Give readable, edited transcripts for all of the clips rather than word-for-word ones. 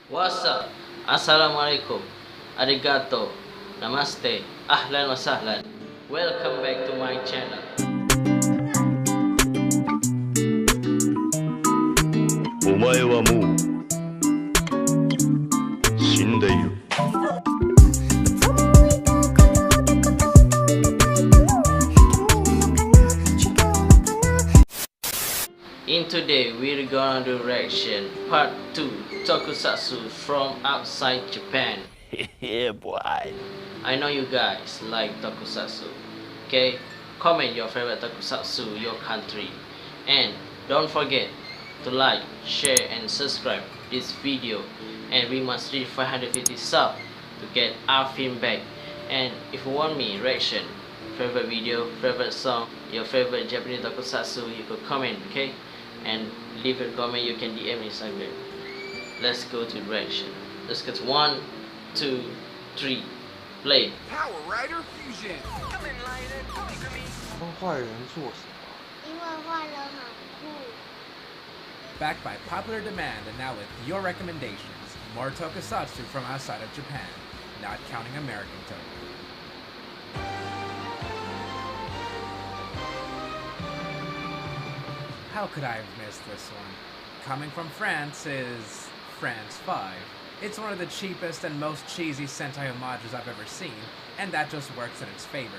What's up? Assalamualaikum. Arigato. Namaste. Ahlan wa sahlan. Welcome back to my channel. お前はもう死んでいる。In today we're gonna do reaction part 2 Tokusatsu from outside Japan. Yeah, boy. I know you guys like Tokusatsu. Okay? Comment your favorite Tokusatsu, your country. And don't forget to like, share and subscribe this video. And we must reach 550 subs to get our film back. And if you want me reaction, favorite video, favorite song, your favorite Japanese Tokusatsu, you could comment, okay? And leave a comment, you can DM me somewhere. Let's go to reaction. Let's get 1, 2, 3, play. Power Rider Fusion. 坏人做什么？因为坏人很酷。 Backed by popular demand and now with your recommendations, more Tokusatsu from outside of Japan, not counting American Toku. How could I have missed this one? Coming from France is France 5. It's one of the cheapest and most cheesy Sentai homages I've ever seen, and that just works in its favor.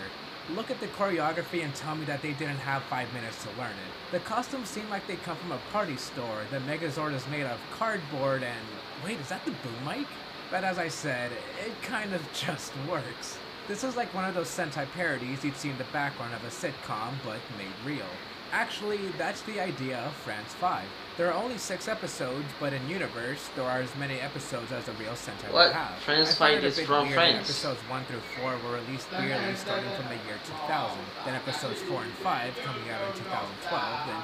Look at the choreography and tell me that they didn't have 5 minutes to learn it. The costumes seem like they come from a party store, the Megazord is made of cardboard and... wait, is that the boom mic? But as I said, it kind of just works. This is like one of those Sentai parodies you'd see in the background of a sitcom, but made real. Actually, that's the idea of France 5. There are only 6 episodes, but in universe, there are as many episodes as a real Sentai What? would have. France I find 5 it a is bit from weird France. that episodes 1 through 4 were released yearly starting from the year 2000, then episodes 4 and 5 coming out in 2012, then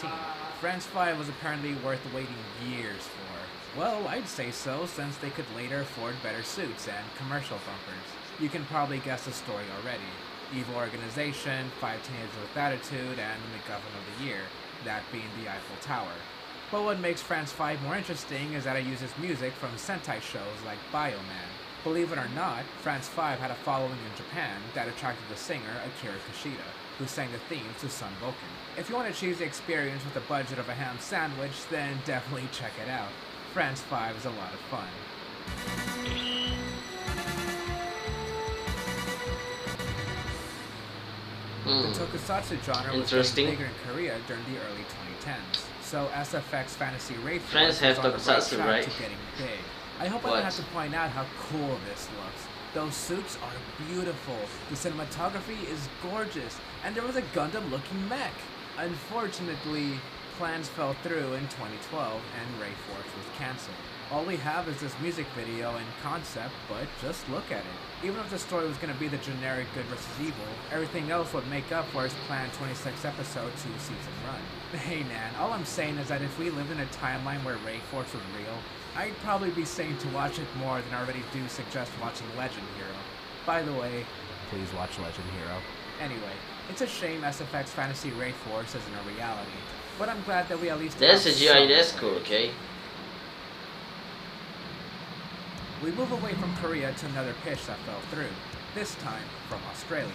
2013. France 5 was apparently worth waiting years for. Well, I'd say so, since they could later afford better suits and commercial bumpers. You can probably guess the story already. Evil organization, 5 teenagers with attitude, and the MacGuffin of the year, that being the Eiffel Tower. But what makes France 5 more interesting is that it uses music from Sentai shows like Bioman. Believe it or not, France 5 had a following in Japan that attracted the singer Akira Kushida, who sang the themes to Sun Boken. If you want to choose the experience with the budget of a ham sandwich, then definitely check it out. France 5 is a lot of fun. The Tokusatsu genre was Interesting. getting bigger in Korea during the early 2010s, so SFX Fantasy Wraith France Force was have on the right Tokusatsu, track right? to getting big. I hope I What? don't have to point out how cool this looks. Those suits are beautiful, the cinematography is gorgeous, and there was a Gundam-looking mech. Unfortunately, plans fell through in 2012 and Wraith Force was cancelled. All we have is this music video and concept, but just look at it. Even if the story was going to be the generic good versus evil, everything else would make up for his planned 26 episode 2-season run. Hey man, all I'm saying is that if we lived in a timeline where Wraith Force was real, I'd probably be saying to watch it more than I already do suggest watching Legend Hero. By the way, please watch Legend Hero. Anyway, it's a shame SFX Fantasy Wraith Force isn't a reality, but I'm glad that we at least That's a have GI, some that's of cool, it. okay? We move away from Korea to another pitch that fell through, this time from Australia.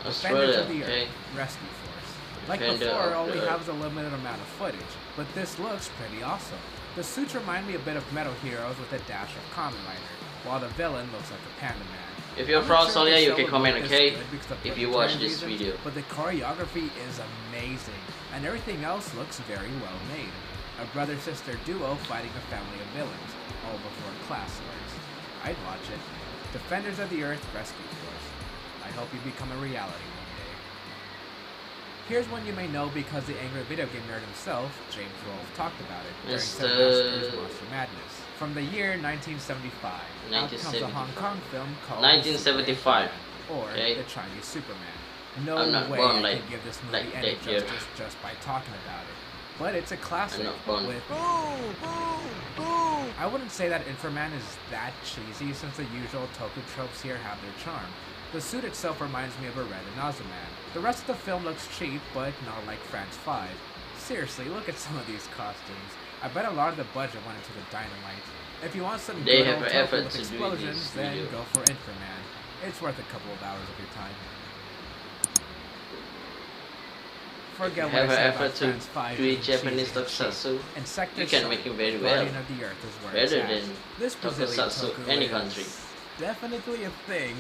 Australia, Defenders of the okay. Earth Rescue Force. Like Defender before, of all the we Earth. have is a limited amount of footage, but this looks pretty awesome. The suits remind me a bit of Metal Heroes with a dash of Kamen Rider, while the villain looks like a Panda Man. If you're I'm from not sure Australia, if the you show can would comment, look this okay? good because of If you budgetary watch this reasons, video. But the choreography is amazing, and everything else looks very well made. A brother-sister duo fighting a family of villains, all before class wars. I'd watch it. Defenders of the Earth Rescue Force. I hope you become a reality one day. Here's one you may know because the angry video game nerd himself, James Rolfe, talked about it during Mr. Master's Monster Madness. From the year 1975, out comes a Hong 1975. Kong film called 1975. or Okay. The Chinese Superman. No I'm not way born I like- could give this movie like any that year. justice just by talking about it. But it's a classic I'm not born. with Boom, boom, boom. I wouldn't say that Inframan is that cheesy since the usual Toku tropes here have their charm. The suit itself reminds me of a Red Anazuman. The rest of the film looks cheap, but not like France 5. Seriously, look at some of these costumes. I bet a lot of the budget went into the dynamite. If you want some They good have old an Toku effort with to do explosions, this then video. go for Inframan. It's worth a couple of hours of your time. Forget what I Have an said about effort to Friends 5 do being it Japanese cheesy and cheap. tokusatsu. And Sector You can Sun, make it very the well. Guardian of the Earth is where it's Better at. than This Brazilian tokusatsu Toku any is country. definitely a thing.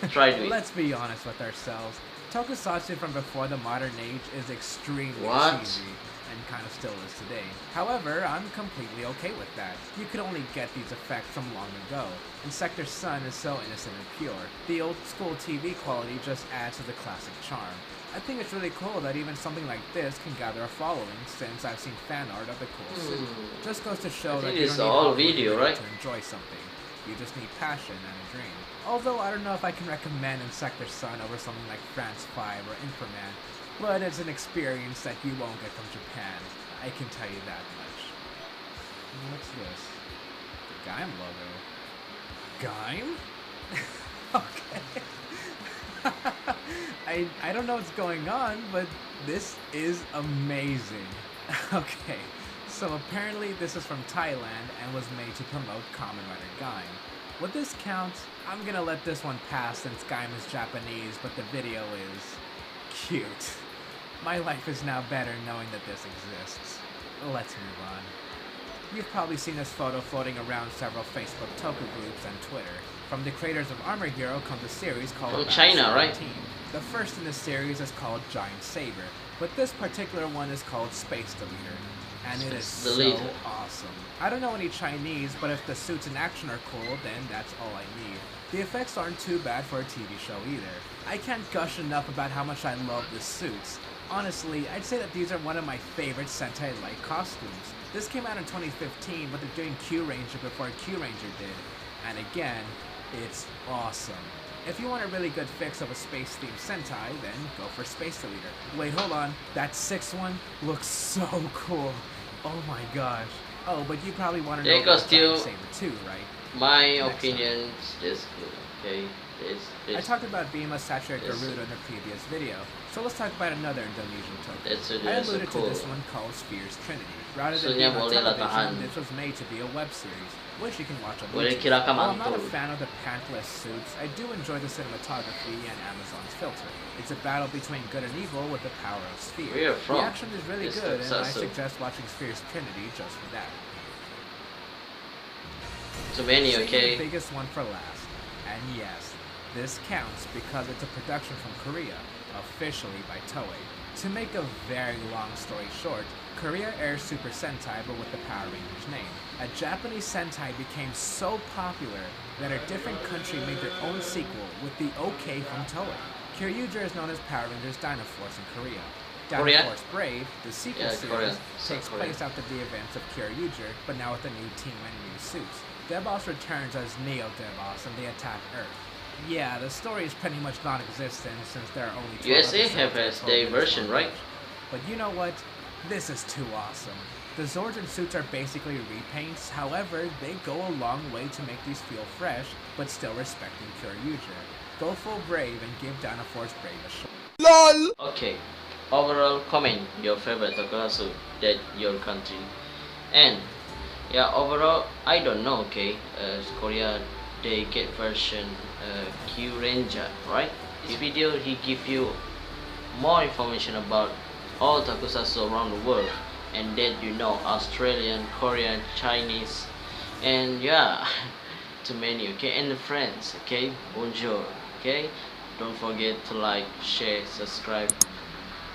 Try to it. Let's be honest with ourselves. Tokusatsu from before the modern age is extremely What? cheesy, and kind of still is today. However, I'm completely okay with that. You could only get these effects from long ago, and Sector Sun is so innocent and pure. The old school TV quality just adds to the classic charm. I think it's really cool that even something like this can gather a following, since I've seen fan art of the cool suit. Just goes to show I that think you it's don't need all Hollywood video, really right? to enjoy something. You just need passion and a dream. Although I don't know if I can recommend in Sector Sun over something like France 5 or Inframan, but it's an experience that you won't get from Japan. I can tell you that much. What's this? The Gaim logo. Gaim? Okay. I don't know what's going on, but this is amazing. Okay, so apparently this is from Thailand and was made to promote Kamen Rider Gaim. Would this count? I'm gonna let this one pass since Gaim is Japanese, but the video is cute. My life is now better knowing that this exists. Let's move on. You've probably seen this photo floating around several Facebook Toku groups and Twitter. From the creators of Armor Hero comes a series called From Battle China, right? 17. The first in the series is called Giant Saber, but this particular one is called Space Deleter, and it is so Deleter. awesome. I don't know any Chinese, but if the suits in action are cool, then that's all I need. The effects aren't too bad for a TV show either. I can't gush enough about how much I love the suits. Honestly, I'd say that these are one of my favorite Sentai-like costumes. This came out in 2015, but they're doing Q Ranger before Q Ranger did. And again, it's awesome. If you want a really good fix of a space-themed Sentai, then go for Space Deleter. Wait, hold on. That sixth one looks so cool. Oh my gosh. Oh, but you probably want to know Yeah, about still- Giant Saber too, right? My Next opinion is this good, okay? I talked about Bima Saturated this- Garuda in the previous video, so let's talk about another Indonesian token. That's I so alluded cool. to this one called Sphere's Trinity. Rather than Maksudnya being on boleh lah television, tahan. this was made to be a web series, which you can watch on Boleh YouTube. kira ka While I'm not a mantul. fan of the pantless suits, I do enjoy the cinematography and Amazon's filter. It's a battle between good and evil with the power of Sphere. Where are you from? The action is really Yes, good, and I Tokusatsu. suggest watching Sphere's Trinity just for that. Too many, Saving okay? the biggest one for last. And yes, this counts because it's a production from Korea, officially by Toei. To make a very long story short, Korea airs Super Sentai but with the Power Rangers name. A Japanese Sentai became so popular that a different country made their own sequel with the OK from Toei. Kyoryuger is known as Power Rangers Dynaforce in Korea. Korea? Dynaforce Brave, the sequel Yeah, series, Korea. takes Korea. place after the events of Kyoryuger, but now with a new team and new suits. Debos returns as Neo Debos and they attack Earth. Yeah, the story is pretty much non-existent since there are only 12 USA episodes have in its total day in this version, one right? batch. But you know what? This is too awesome. The Zords and suits are basically repaints, however, they go a long way to make these feel fresh, but still respecting Kyoryuger. Go full Brave and give Dynaforce Brave a shot. Okay, overall comment your favorite tokusatsu that your country. And yeah, overall I don't know, okay, Korea they get version Q Ranger, right? This video he give you more information about all tokusatsu around the world, and that you know Australian, Korean, Chinese, and yeah, too many, okay, and the friends, okay, bonjour, okay, don't forget to like, share, subscribe.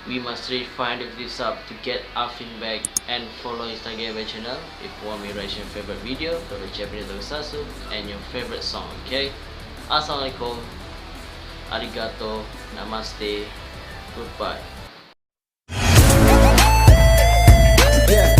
We must reach 500 views up to get our feedback, and follow Instagram channel if you want me to react your favorite video, favorite Japanese tokusatsu, and your favorite song, okay? Assalamualaikum, arigato, namaste, goodbye. Yeah.